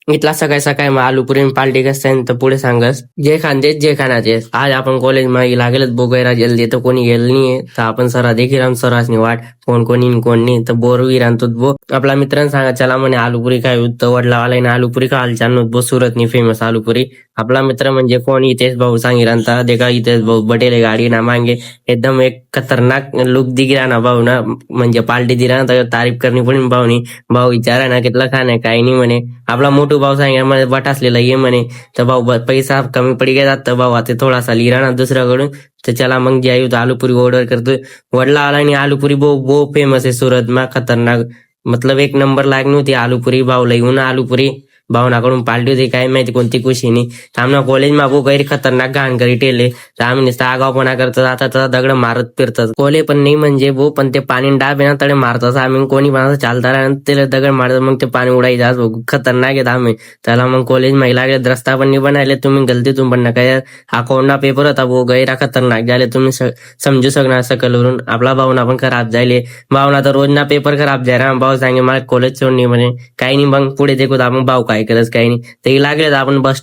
इथला सकाळी सकाळी मग आलू पुरी पार्टी कसं आहे तर पुढे सांगस जे खांदेच जे खाण्याचे आज आपण कॉलेज मध्ये लागेलच बोगायला जल्दी तर कोणी गेलं नाहीये तर आपण सरा देखील राम सरासनी वाट कोण कोणी न कोण नाही तर बोर विरांतो बो आपला मित्रांनी सांगा चला म्हणे आलूपुरी काय उत्तर वडला आलाय ना आलूपुरी का हालचाल बो सुरत नी फेमस आलूपुरी आपला मित्र म्हणजे कोण इथेच भाऊ सांगिरांता देखा इथेच भाऊ बटेले गाडी ना मांगे एकदम एक खतरनाक लुक दिला ना भाऊ ना म्हणजे पार्टी दिला ना तर तारीफ करणी पण भाऊनी भाऊ विचारा ना कितला खाण आहे काही नाही म्हणे आपला मोठू भाऊ सांगे म्हणे बटासलेला ये म्हणे तर भाऊ पैसा कमी पडी गेला तर भाऊ आता थोडासा लिरा ना दुसऱ्याकडून तर चला मग जे आहे आलूपुरी ऑर्डर करतोय वडला आला आणि आलूपुरी बो फेमस आहे सुरत मा खतरनाक मतलब एक नंबर लागली होती आलूपुरी भाऊला येऊन आलूपुरी भावनाकडून पालटी होती काय माहिती कोणती कुशीनी आमना कॉलेजमा बो गैर खतरनाक घाण करी टेले तर आम्ही नुसतं आगावपणा करतात आता तर दगड मारत फिरतात कोले पण नाही म्हणजे बो पण ते पाणी डाब आहे ना तडे मारतात आम्ही कोणी पण असं चालता त्याला दगड मारतात मग ते पाणी उडायचं बघ खतरनाक आहेत आम्ही त्याला मग कॉलेज महिला रस्ता पण नाही बनायले तुम्ही गलतीतून पण नका यार हा कोणा पेपर होता बो गैरा खतरनाक झाले तुम्ही समजू शकणार सकलवरून आपला भावना पण खराब झाले भावना तर रोज ना पेपर खराब जाय भाऊ सांगे मला कॉलेज सोडणी म्हणे काही नाही मग पुढे देखू आपण भाऊ काय करत काही नाही ते लागले आपण बस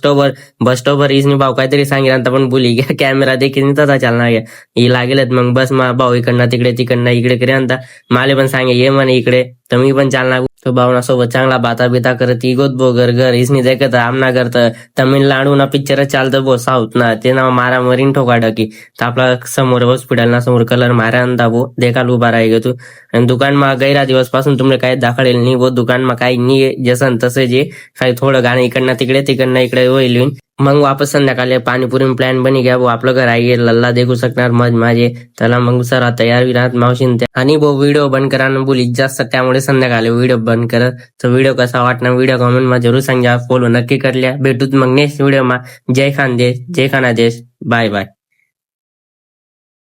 स्टॉपवर इसनी भाऊ काहीतरी सांगितलं पण बोली घ्या कॅमेरा देखील तसा चालणार घ्या ही लागेलच मग बस भाऊ इकडनं तिकडे तिकडनं इकडे करे आणता माले पण सांगे ये म्हणे इकडे तर मी पण चालणार तो भावना सोबत चांगला बाता बिता करत इगोत बो घर इसनी देखत आमना करत तमिळनाडू ना पिक्चर चालतं बो साऊथ ना ते ना मारा मरीन ठोका डकी तर आपला समोर हॉस्पिटल ना समोर कलर मारा आणता बो देखाल उभा राही तू आणि दुकान मा गैरा दिवस पासून तुम्हाला काही दाखवलेलं नाही वो दुकान मा काही नाही जसन तसे जे काही थोडं गाणं इकडनं इकडे होईल मग वापस संध्याकाळी पाणीपुरी प्लॅन बनी घ्या वो आपलं घर आहे लल्ला देखू शकणार मज माझे त्याला मग सर तयार विरात मावशीन आणि वो व्हिडिओ बंद करा ना बोली जास्त त्यामुळे संध्याकाळी व्हिडिओ बंद कर तर व्हिडिओ कसा वाटणार व्हिडिओ कमेंट मा जरूर सांगा फॉलो नक्की करल्या भेटूत मग नेक्स्ट व्हिडिओ मा जय खानदेश जय खानादेश बाय बाय